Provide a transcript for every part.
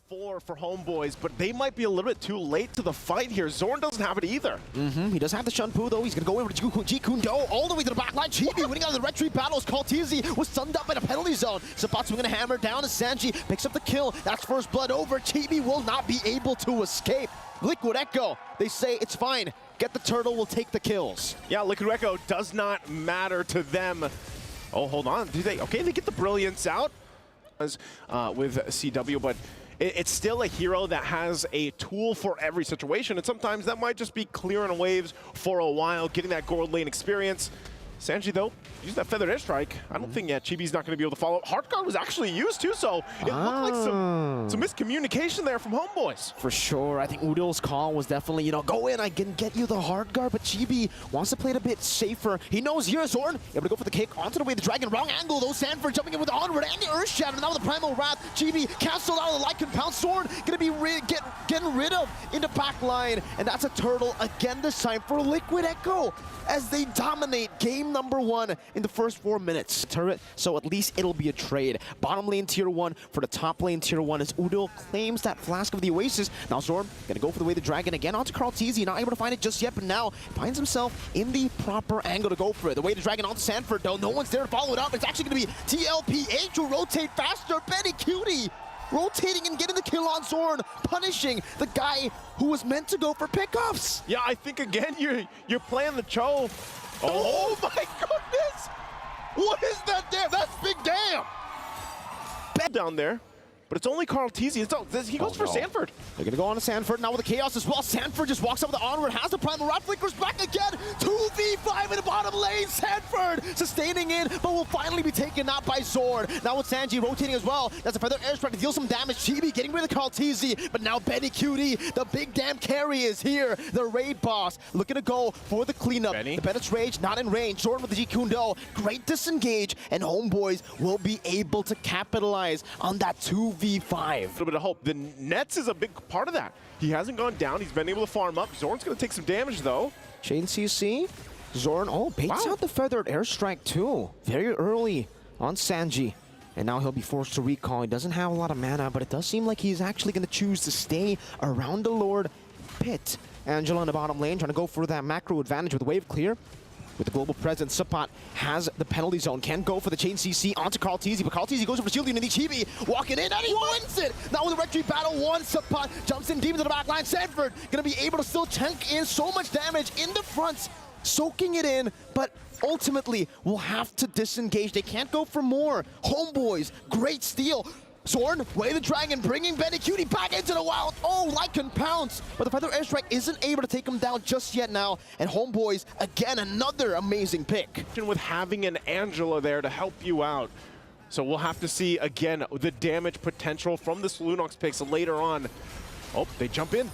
4 for Homeboys, but they might be a little bit too late to the fight here. Zorn doesn't have it either. He does have the Shunpu though. He's gonna go in with Jikundo all the way to the back line. Chibi winning out of the retreat battles. Kaltizi was stunned up in a penalty zone. Sabat swinging a hammer down to Sanji. Picks up the kill. That's first blood over. Chibi will not be able to escape. Liquid Echo, they say it's fine. Get the turtle, we'll take the kills. Yeah, Liquid Echo does not matter to them. Oh, hold on. Do they? Okay, they get the brilliance out with CW, but it's still a hero that has a tool for every situation, and sometimes that might just be clearing waves for a while, getting that gold lane experience. Sanji, though, used that feathered airstrike. I don't think Chibi's not going to be able to follow. Heart Guard was actually used too, so it looked like some miscommunication there from Homeboys. For sure. I think Udil's call was definitely, go in, I can get you the Heart Guard, but Chibi wants to play it a bit safer. He knows here, Zorn, able to go for the kick onto the way the Dragon. Wrong angle, though. Sanford jumping in with the Onward and the Earth Shatter. Now with the Primal Wrath, Chibi canceled out of the Lycan Pound. Zorn going to be getting rid of in the back line, and that's a turtle again this time for Liquid Echo as they dominate game number 1 in the first 4 minutes. Turret, so at least it'll be a trade. Bottom lane tier 1 for the top lane tier 1 as Udil claims that Flask of the Oasis. Now Zorn gonna go for the way the Dragon again onto Kaltizi, not able to find it just yet, but now finds himself in the proper angle to go for it. The way the Dragon onto Sanford though, no one's there to follow it up. It's actually gonna be TLPH to rotate faster. Benny Cutie rotating and getting the kill on Zorn, punishing the guy who was meant to go for pickups. Yeah, I think again you're playing the Cho. Oh my goodness! What is that damn? That's big damn! Down there, but it's only Kaltizi. He goes for Sanford. They're gonna go on to Sanford now with the Chaos as well. Sanford just walks up with the Onward, has the Primal Wrath, flickers back again. 2v5 in the bottom lane. Sanford sustaining in, but will finally be taken out by Zorn. Now with Sanji rotating as well. That's a feather airstrike to deal some damage. Chibi getting rid of Kaltizi, but now Benny Cutie, the big damn carry is here. The raid boss looking to go for the cleanup. Benny. The Bennett's Rage not in range. Zorn with the Jikundo. Great disengage, and Homeboys will be able to capitalize on that 2v5. A little bit of hope. The Nets is a big part of that. He hasn't gone down. He's been able to farm up. Zorn's going to take some damage, though. Chain CC. Zorn, baits out the feathered airstrike, too. Very early on Sanji. And now he'll be forced to recall. He doesn't have a lot of mana, but it does seem like he's actually going to choose to stay around the Lord pit. Angela in the bottom lane trying to go for that macro advantage with wave clear. With the global presence, Sapat has the penalty zone. Can go for the chain CC onto Kaltizi, but Kaltizi goes over shield unity. Chibi walking in, and he wins it! Now with the retreat battle, Sapat jumps in deep into the back line. Sanford gonna be able to still tank in so much damage in the front, soaking it in, but ultimately will have to disengage. They can't go for more. Homeboys, great steal. Zorn, way the Dragon, bringing Benny Cutie back into the wild. Lycan pounce, but the feather airstrike isn't able to take him down just yet now. And Homeboys, again, another amazing pick. With having an Angela there to help you out. So we'll have to see, again, the damage potential from this Lunox picks later on. Oh, they jump in.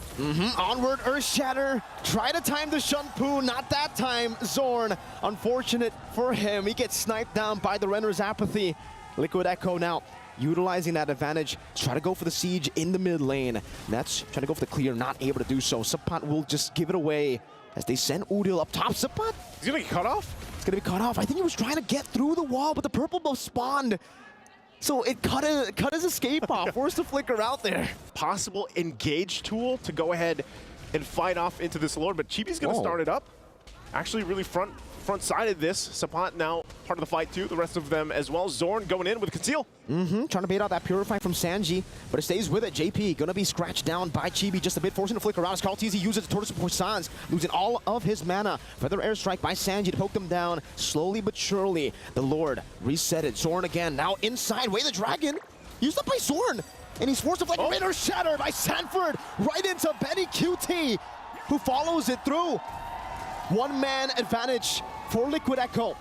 Onward, Earth Shatter. Try to time the Shunpu, not that time. Zorn, unfortunate for him. He gets sniped down by the Renner's Apathy. Liquid Echo now utilizing that advantage, try to go for the siege in the mid lane. Nets trying to go for the clear, not able to do so. Sapat will just give it away as they send Udil up top. Sapat, he's gonna get cut off? It's gonna be cut off. I think he was trying to get through the wall, but the purple buff spawned. So it cut his escape off, forced to flicker out there. Possible engage tool to go ahead and fight off into this Lord, but Chibi's gonna start it up. Actually really front-sided this. Sapat now part of the fight too, the rest of them as well. Zorn going in with Conceal. Trying to bait out that Purify from Sanji, but it stays with it. JP gonna be scratched down by Chibi just a bit, forcing to flicker around as Kaltizi uses the Tortoise of Poissons, losing all of his mana. Feather airstrike by Sanji to poke them down. Slowly but surely, the Lord reset it. Zorn again, now inside, way the Dragon, used up by Zorn, and he's forced to flicker. Rainer Shatter by Sanford, right into Benny QT, who follows it through. One-man advantage for Liquid Echo.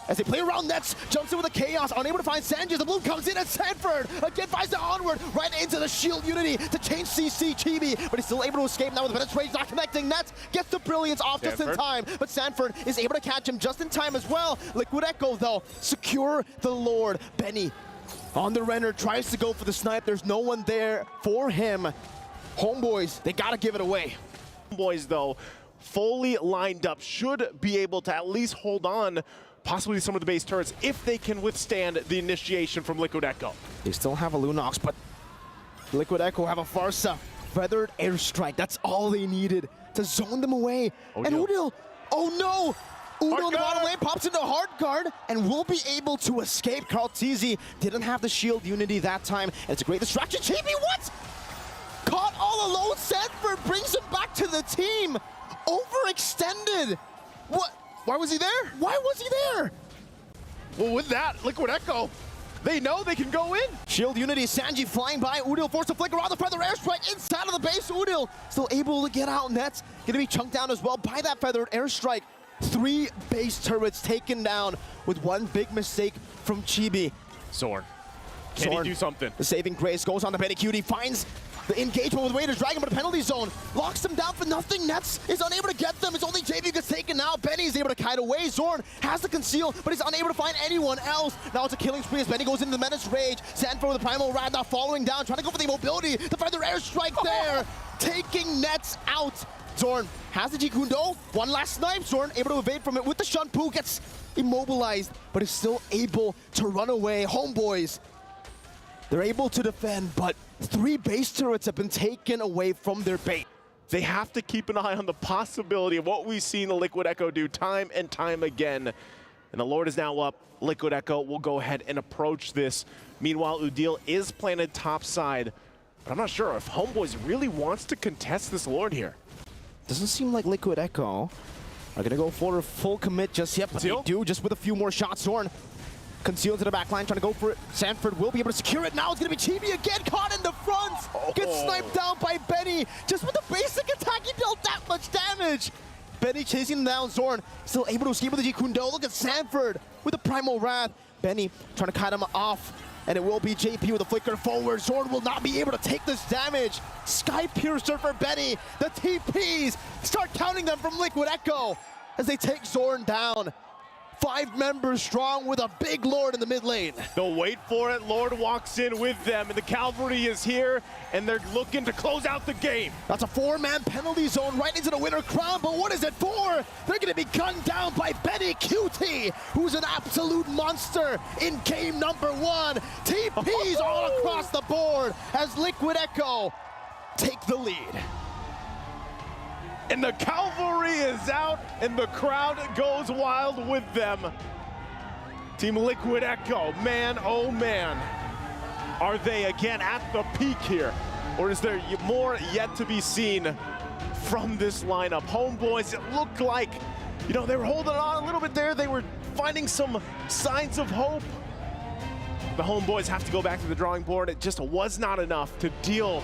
As they play around Nets, jumps in with the Chaos, unable to find Sanji. The blue comes in and Sanford again finds the Onward, right into the shield unity to change CC Chibi, but he's still able to escape now with the Bennett's Rage not connecting. Nets gets the Brilliance off just in time, but Sanford is able to catch him just in time as well. Liquid Echo though, secure the Lord. Benny on the Renner, tries to go for the snipe. There's no one there for him. Homeboys, they gotta give it away. Homeboys though, fully lined up, should be able to at least hold on possibly some of the base turrets if they can withstand the initiation from Liquid Echo. They still have a Lunox, but Liquid Echo have a Farsa. Feathered airstrike. That's all they needed to zone them away. And Udil, oh no! Udil in the bottom lane pops into hard guard and will be able to escape. Karl'Tezi didn't have the shield unity that time. And it's a great distraction. JP, what? Caught all alone. Sanford brings him back to the team. Overextended. What? Why was he there? Why was he there? Well, with that, Liquid Echo, they know they can go in. Shield unity, Sanji flying by. Udil forced to flicker around the feather airstrike inside of the base. Udil still able to get out. Nets gonna be chunked down as well by that feathered airstrike. 3 base turrets taken down with one big mistake from Chibi. Zorn. Can he do something? The saving grace goes on the Benny Cutie, finds the engagement with Raiders Dragon, but a penalty zone locks them down for nothing. Nets is unable to get them. It's only JV who gets taken out. Benny is able to kite away. Zorn has to conceal, but he's unable to find anyone else. Now it's a killing spree as Benny goes into the Menace Rage. Sanford with the Primal Rad now following down, trying to go for the mobility. The feather airstrike there, taking Nets out. Zorn has the Jikundo. One last snipe. Zorn able to evade from it with the Shunpu. Gets immobilized, but is still able to run away. Homeboys, they're able to defend, but 3 base turrets have been taken away from their base. They have to keep an eye on the possibility of what we've seen the Liquid Echo do time and time again. And the Lord is now up. Liquid Echo will go ahead and approach this. Meanwhile, Udil is planted topside, but I'm not sure if Homeboys really wants to contest this Lord here. Doesn't seem like Liquid Echo are gonna go for a full commit just yet, but they do just with a few more shots. Zorn concealed to the back line, trying to go for it. Sanford will be able to secure it. Now it's gonna be Chibi again, caught in the front. Gets sniped down by Benny. Just with the basic attack, he dealt that much damage. Benny chasing him down. Zorn still able to escape with the Jikundo. Look at Sanford with the Primal Wrath. Benny trying to cut him off. And it will be JP with a flicker forward. Zorn will not be able to take this damage. Sky Piercer for Benny. The TPs start counting them from Liquid Echo as they take Zorn down. 5 members strong with a big Lord in the mid lane. They'll wait for it. Lord walks in with them, and the cavalry is here, and they're looking to close out the game. That's a 4-man penalty zone right into the winner crown, but what is it for? They're gonna be gunned down by Benny QT, who's an absolute monster in game number 1. TPs all across the board as Liquid Echo take the lead. And the cavalry is out, and the crowd goes wild with them. Team Liquid Echo, man, oh man. Are they again at the peak here? Or is there more yet to be seen from this lineup? Homeboys, it looked like, you know, they were holding on a little bit there. They were finding some signs of hope. The Homeboys have to go back to the drawing board. It just was not enough to deal